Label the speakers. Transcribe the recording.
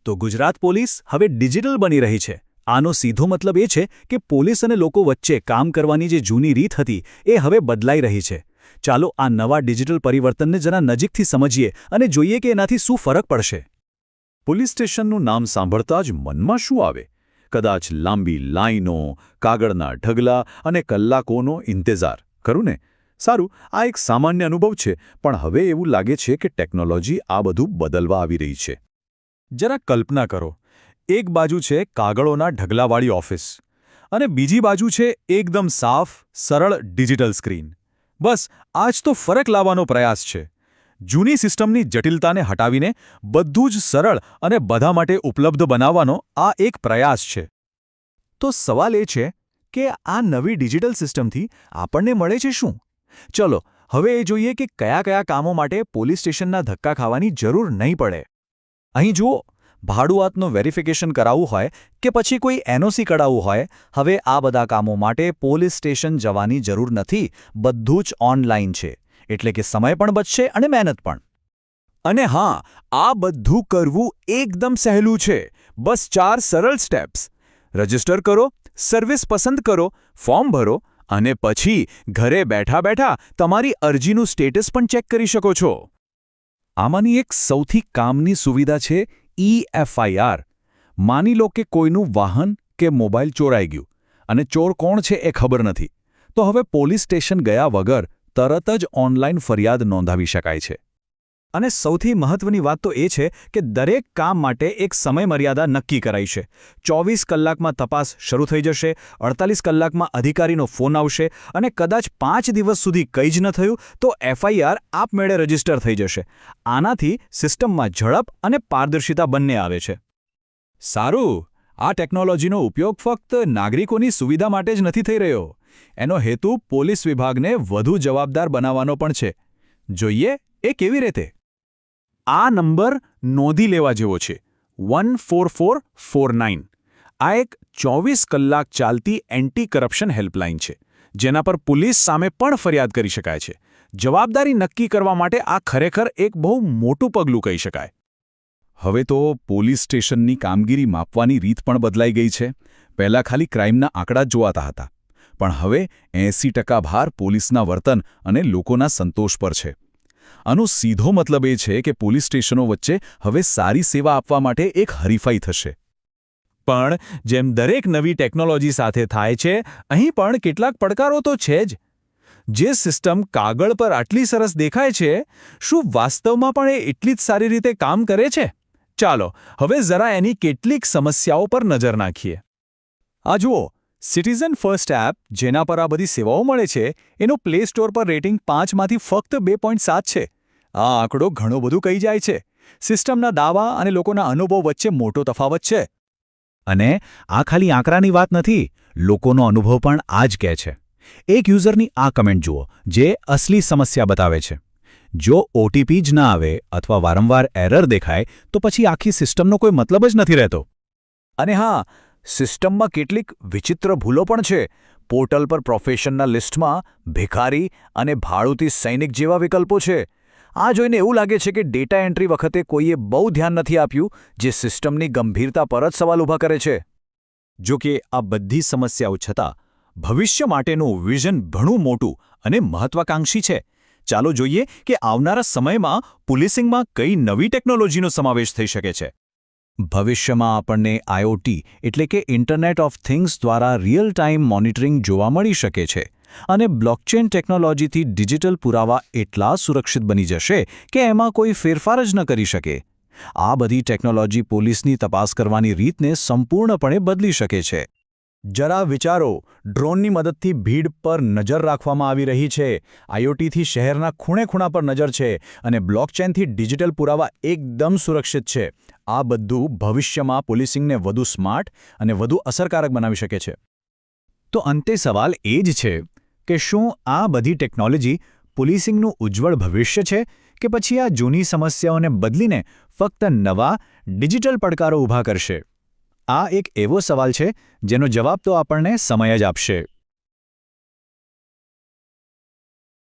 Speaker 1: તો ગુજરાત પોલીસ હવે ડિજિટલ બની રહી છે. આનો સીધો મતલબ એ છે કે પોલીસ અને લોકો વચ્ચે કામ કરવાની જે જૂની રીત હતી એ હવે બદલાઈ રહી છે. ચાલો આ નવા ડિજિટલ પરિવર્તનને જરા નજીકથી સમજીએ અને જોઈએ કે એનાથી શું ફરક પડશે.
Speaker 2: પોલીસ સ્ટેશનનું નામ સાંભળતા જ મનમાં શું આવે? કદાચ લાંબી લાઈનો, કાગળના ઢગલા અને કલાકોનો ઇંતજાર, ખરું ને? સારું, આ એક સામાન્ય અનુભવ છે, પણ હવે એવું લાગે છે કે ટેકનોલોજી આ બધું બદલવા આવી રહી છે.
Speaker 1: જરા કલ્પના કરો, એક બાજુ છે કાગળોના ઢગલાવાળી ઓફિસ અને બીજી બાજુ છે એકદમ સાફ, સરળ ડિજિટલ સ્ક્રીન. બસ આ જ તો ફરક લાવવાનો પ્રયાસ છે. જૂની સિસ્ટમની જટિલતાને હટાવીને બધું જ સરળ અને બધા માટે ઉપલબ્ધ બનાવવાનો આ એક પ્રયાસ છે. તો સવાલ એ છે કે આ નવી ડિજિટલ સિસ્ટમથી આપણને મળે છે શું? ચલો હવે એ જોઈએ કે કયા કયા કામો માટે પોલીસ સ્ટેશનના ધક્કા ખાવાની જરૂર નહીં પડે. અહીં જુઓ, ભાડુઆતનું વેરિફિકેશન કરાવવું હોય કે પછી કોઈ એનઓસી કઢાવવું હોય, હવે આ બધા કામો માટે પોલીસ સ્ટેશન જવાની જરૂર નથી. બધું જ ઓનલાઈન છે, એટલે કે સમય પણ બચશે અને મહેનત પણ. અને હા, આ બધું કરવું એકદમ સહેલું છે. બસ 4 સરળ સ્ટેપ્સ. રજિસ્ટર કરો, સર્વિસ પસંદ કરો, ફોર્મ ભરો અને પછી ઘરે બેઠા બેઠા તમારી અરજીનું સ્ટેટસ પણ ચેક કરી શકો છો. આમાંની એક સૌથી કામની સુવિધા છે ઈ-એફઆઈઆર. માની લો કે કોઈનું વાહન કે મોબાઈલ ચોરાઈ ગયું અને ચોર કોણ છે એ ખબર નથી, તો હવે પોલીસ સ્ટેશન ગયા વગર તરત જ ઓનલાઈન ફરિયાદ નોંધાવી શકાય છે. અને સૌથી મહત્વની વાત તો એ છે કે દરેક કામ માટે એક સમયમર્યાદા નક્કી કરાઈ છે. 24 કલાકમાં તપાસ શરૂ થઈ જશે, 48 કલાકમાં અધિકારીનો ફોન આવશે અને કદાચ 5 દિવસ સુધી કંઈ જ ન થયું તો એફઆઈઆર આપમેળે રજીસ્ટર થઈ જશે. આનાથી સિસ્ટમમાં ઝડપ અને પારદર્શિતા બંને આવે છે. સારું, આ ટેકનોલોજીનો ઉપયોગ ફક્ત નાગરિકોની સુવિધા માટે જ નથી થઈ રહ્યો. એનો હેતુ પોલીસ વિભાગને વધુ જવાબદાર બનાવવાનો પણ છે. જોઈએ એ કેવી રીતે? આ નંબર નોંધી લેવા જેવો છે, 14449. આ એક 24 કલાક ચાલતી એન્ટી કરપ્શન હેલ્પલાઇન છે, જેના પર પોલીસ સામે પણ ફરિયાદ કરી શકાય છે. જવાબદારી નક્કી કરવા માટે આ ખરેખર એક બહુ મોટું પગલું કહી શકાય.
Speaker 2: હવે તો પોલીસ સ્ટેશનની કામગીરી માપવાની રીત પણ બદલાઈ ગઈ છે. પહેલાં ખાલી ક્રાઇમના આંકડા જ જોવાતા હતા, પણ હવે 80% ભાર પોલીસના વર્તન અને લોકોના સંતોષ પર છે. આનો સીધો મતલબ એ છે કે પોલીસ સ્ટેશનો વચ્ચે હવે સારી સેવા આપવા માટે એક હરીફાઈ થશે.
Speaker 1: પણ જેમ દરેક નવી ટેકનોલોજી સાથે થાય છે, અહીં પણ કેટલાક પડકારો તો છે જ. જે સિસ્ટમ કાગળ પર આટલી સરસ દેખાય છે, શું વાસ્તવમાં પણ એ એટલી જ સારી રીતે કામ કરે છે? ચાલો હવે જરા એની કેટલીક સમસ્યાઓ પર નજર નાખીએ. આ જુઓ, સિટીઝન ફર્સ્ટ એપ, જેના પર આ બધી સેવાઓ મળે છે, એનું પ્લે સ્ટોર પર રેટિંગ 5માંથી ફક્ત 2.7 છે. આ આંકડો ઘણો બધું કહી જાય છે. સિસ્ટમના દાવા અને લોકોના અનુભવ વચ્ચે મોટો તફાવત છે. અને આ ખાલી આંકડાની વાત નથી, લોકોનો અનુભવ પણ આ જ કહે છે. એક યુઝરની આ કમેન્ટ જુઓ, જે અસલી સમસ્યા બતાવે છે. જો ઓટીપી જ ના આવે અથવા વારંવાર એરર દેખાય તો પછી આખી સિસ્ટમનો કોઈ મતલબ જ નથી રહેતો. અને હા, સિસ્ટમમાં કેટલીક વિચિત્ર ભૂલો પણ છે. પોર્ટલ પર પ્રોફેશનના લિસ્ટમાં ભિખારી અને ભાડુતી સૈનિક જેવા વિકલ્પો છે. આ જોઈને એવું લાગે છે કે ડેટા એન્ટ્રી વખતે કોઈએ બહુ ધ્યાન નથી આપ્યું, જે સિસ્ટમની ગંભીરતા પર જ સવાલ ઊભા કરે છે. જો કે આ બધી સમસ્યાઓ છતાં ભવિષ્ય માટેનું વિઝન ઘણું મોટું અને મહત્વાકાંક્ષી છે. ચાલો જોઈએ કે આવનારા સમયમાં પોલીસિંગમાં કઈ નવી ટેકનોલોજીનો સમાવેશ થઈ શકે છે. ભવિષ્યમાં આપણને આઈઓટી એટલે કે ઇન્ટરનેટ ઓફ થિંગ્સ દ્વારા રિયલ ટાઈમ મોનિટરિંગ જોવા મળી શકે છે. અને બ્લોકચેન ટેકનોલોજીથી ડિજિટલ પુરાવા એટલા સુરક્ષિત બની જશે કે એમાં કોઈ ફેરફાર જ ન કરી શકે. આ બધી ટેકનોલોજી પોલીસની તપાસ કરવાની રીતને સંપૂર્ણપણે બદલી શકે છે. જરા વિચારો, ડ્રોનની મદદથી ભીડ પર નજર રાખવામાં આવી રહી છે, આઈઓટીથી શહેરના ખૂણે-ખૂણા પર નજર છે અને બ્લોકચેનથી ડિજિટલ પુરાવા એકદમ સુરક્ષિત છે. આ બધું ભવિષ્યમાં પોલીસિંગને વધુ સ્માર્ટ અને વધુ અસરકારક બનાવી શકે છે. તો અંતે સવાલ એ જ છે કે શું આ બધી ટેકનોલોજી પોલીસિંગનું ઉજ્જવળ ભવિષ્ય છે કે પછી આ જૂની સમસ્યાઓને બદલીને ફક્ત નવા ડિજિટલ પડકારો ઊભા કરશે? આ એક એવો સવાલ છે જેનો જવાબ તો આપણને સમય જ આપશે.